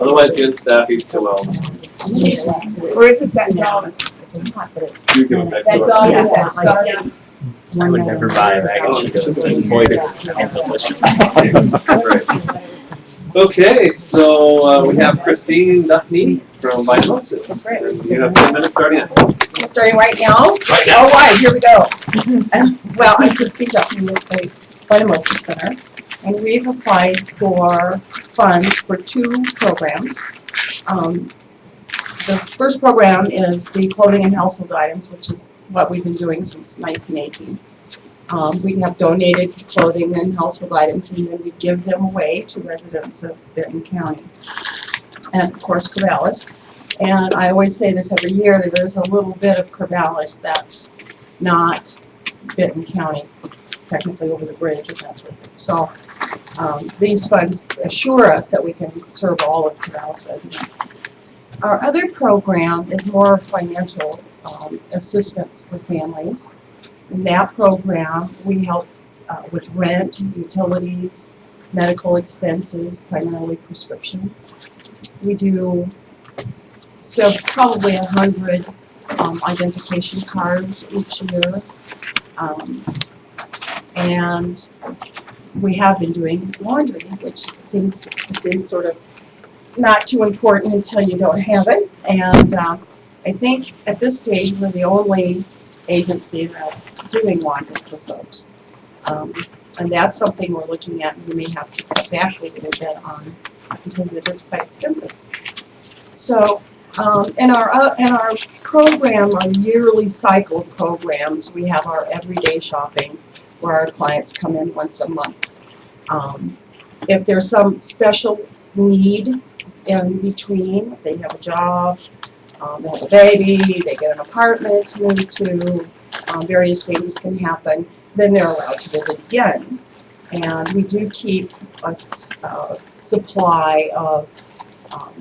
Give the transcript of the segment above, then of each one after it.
Otherwise, good staff eats too well. Or is it that dog? You give it back to That us. dog Yeah. with that star? I would never buy a bag of Cheetos, but boy, does it sound delicious. Right. Okay, so we have Christine Duffney from Vitals. You have 10 minutes starting in. Starting right now? Right now. All right, here we go. Well, I'm Christine Duffney with the Vitals Center, and we've applied for funds for 2 programs. The first program is the clothing and household items, which is what we've been doing since 1918. We have donated clothing and household items, and then we give them away to residents of Benton County, and of course Corvallis. And I always say this every year, that there's a little bit of Corvallis that's not Benton County, technically over the bridge, if that's what. So these funds assure us that we can serve all of Corvallis residents. Our other program is more financial assistance for families. In that program, we help with rent, utilities, medical expenses, primarily prescriptions. We do probably 100 identification cards each year. And we have been doing laundry, which seems sort of not too important until you don't have it. And I think at this stage we're the only agency that's doing laundry for folks. And that's something we're looking at, and we may have to cut back a little bit on because it is quite expensive. So in our program, our yearly cycle programs, we have our everyday shopping where our clients come in once a month. If there's some special need in between, they have a job, they have a baby, they get an apartment to move to, various things can happen, then they're allowed to visit again. And we do keep a supply of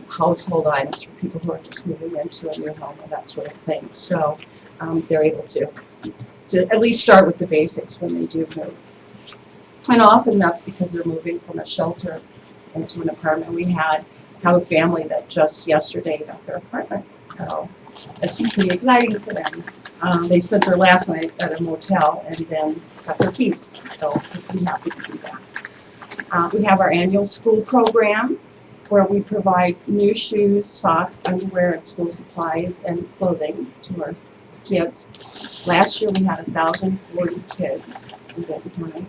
household items for people who are just moving into a new home and that sort of thing. So they're able to at least start with the basics when they do move. And often that's because they're moving from a shelter into an apartment. We have a family that just yesterday got their apartment, so it's pretty exciting for them. They spent their last night at a motel and then got their keys, so we're pretty happy to do that. We have our annual school program where we provide new shoes, socks, underwear, and school supplies and clothing to our kids. Last year we had 1,040 kids in Benton County,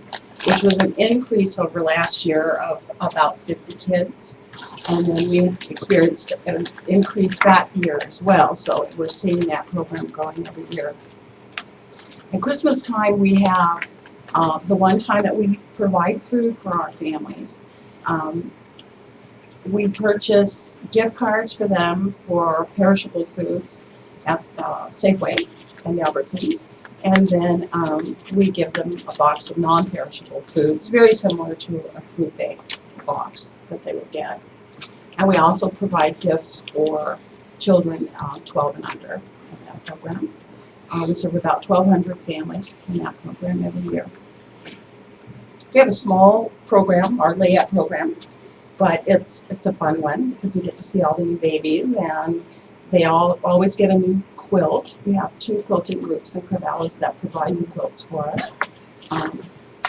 which was an increase over last year of about 50 kids. And then we experienced an increase that year as well, so we're seeing that program growing every year. At Christmas time, we have the one time that we provide food for our families. We purchase gift cards for them for perishable foods at Safeway and the Albertsons. And then we give them a box of non-perishable foods, very similar to a food bank box that they would get. And we also provide gifts for children 12 and under in that program. We serve about 1,200 families in that program every year. We have a small program, our layup program, but it's a fun one because we get to see all the new babies, and they always get a new quilt. We have 2 quilting groups in Corvallis that provide new quilts for us.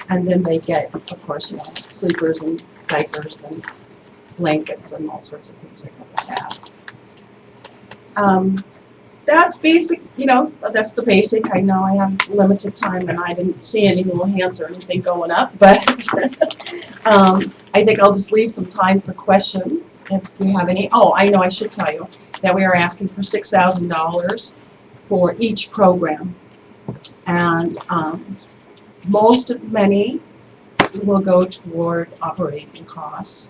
And then they get, of course, sleepers and diapers and blankets and all sorts of things like that. That's basic, that's the basic. I know I have limited time and I didn't see any little hands or anything going up, but I think I'll just leave some time for questions if you have any. Oh, I know I should tell you that we are asking for $6,000 for each program. And many will go toward operating costs.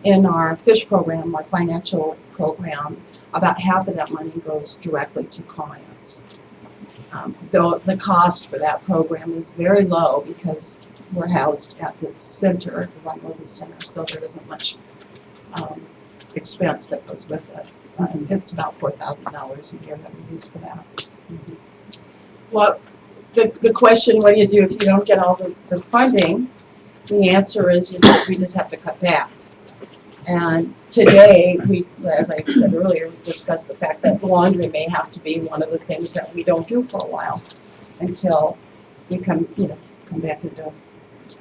In our fish program, our financial program, about half of that money goes directly to clients. The cost for that program is very low because we're housed at the center, the White Roses Center, so there isn't much expense that goes with it. It's about $4,000 a year that we use for that. Well, the question, what do you do if you don't get all the funding? The answer is we just have to cut back. And today, we, as I said earlier, discussed the fact that laundry may have to be one of the things that we don't do for a while until we come back into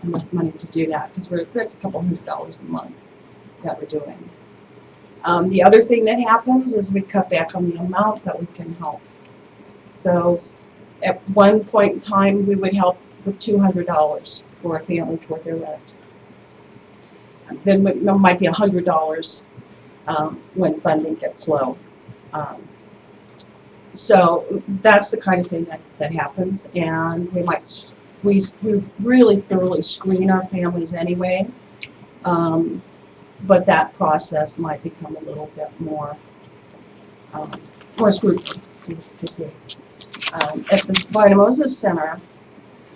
enough money to do that, because that's a couple $100 a month that we're doing. The other thing that happens is we cut back on the amount that we can help. So at one point in time, we would help with $200 for a family toward their rent. Then it might be $100 when funding gets low. So that's the kind of thing that happens, and we really thoroughly screen our families anyway, but that process might become a little bit more scrutiny to see. At the Vita Moses Center,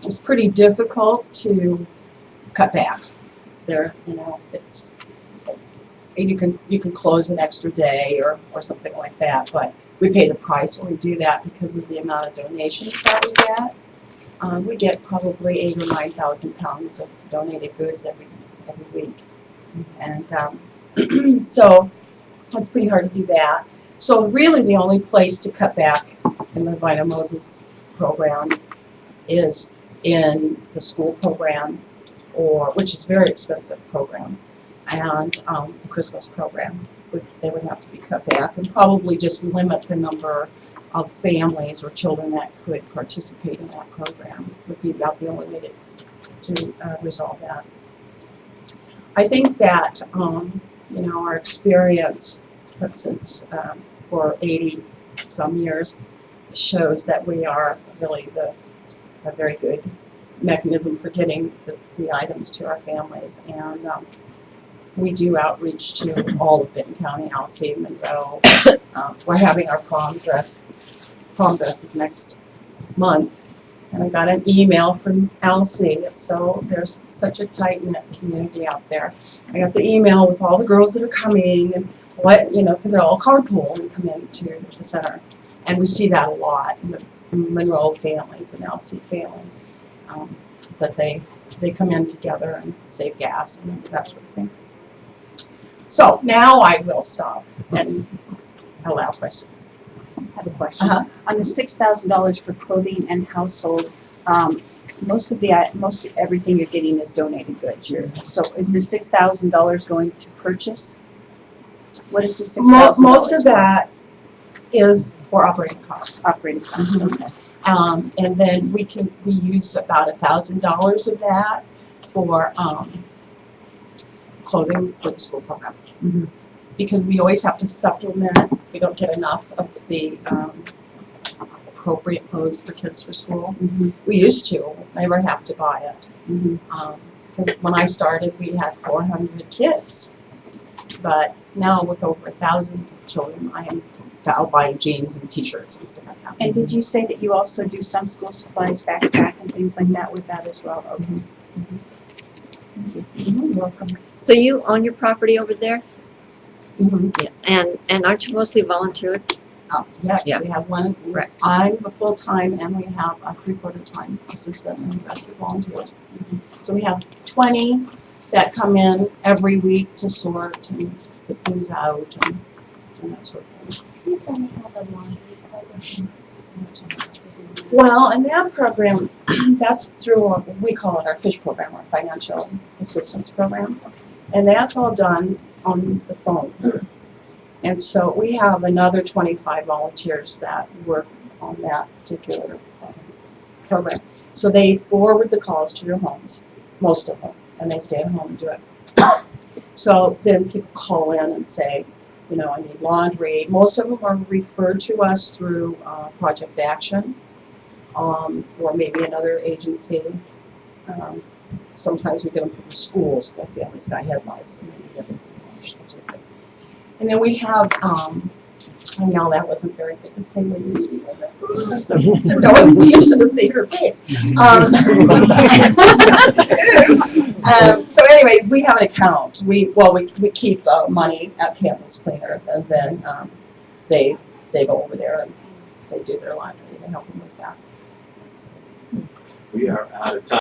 it's pretty difficult to cut back. There, you can close an extra day or something like that, but we pay the price when we do that because of the amount of donations that we get. We get probably 8,000 or 9,000 pounds of donated goods every week, and so it's pretty hard to do that. So really, the only place to cut back in the Vita Moses program is in the school program, which is a very expensive program, and the Christmas program. They would have to be cut back, and probably just limit the number of families or children that could participate in that program. Would be about the only way to resolve that. I think that our experience, for instance, for 80 some years, shows that we are really a very good mechanism for getting the items to our families, and we do outreach to all of Benton County, Alsea, Monroe. We're having our prom dresses next month, and I got an email from Alsea. So there's such a tight-knit community out there. I got the email with all the girls that are coming, and because they're all carpool and come into the center, and we see that a lot with Monroe families and Alsea families, that they come in together and save gas and that sort of thing. So now I will stop and allow questions. I have a question. On the $6,000 for clothing and household, most of everything you're getting is donated goods. So is the $6,000 going to purchase? What is the $6,000? Most of that is for operating costs. Operating costs. Mm-hmm. Okay. And then we use about $1,000 of that for clothing for the school program. Mm-hmm. Because we always have to supplement. We don't get enough of the appropriate clothes for kids for school. Mm-hmm. We used to never have to buy it. Mm-hmm. Because when I started, we had 400 kids. But now with over 1,000 children, I am out buying jeans and t-shirts and stuff like that. And did you say that you also do some school supplies, backpack and things like that with that as well? Okay. You're welcome. So you own your property over there? Mm-hmm. Yeah. And aren't you mostly volunteer? Yes, Yeah. we have one. Right. I'm a full-time, and we have a 3/4 time assistant and the rest are volunteers. So we have 20 that come in every week to sort and put things out and that sort of thing. Well, in that program, that's through, we call it our FISH program, our Financial Assistance Program, and that's all done on the phone. And so we have another 25 volunteers that work on that particular program. So they forward the calls to your homes, most of them, and they stay at home and do it. So then people call in and say, I need laundry. Most of them are referred to us through Project Action, or maybe another agency. Sometimes we get them from schools, like the Other Sky Headlights. And then we have, I know that wasn't very good to say when you're meeting with it. No, you should have stayed her face. So anyway, we have an account. We keep money at Campbell's Cleaners, and then they go over there and they do their laundry. They help them with that. We are out of time.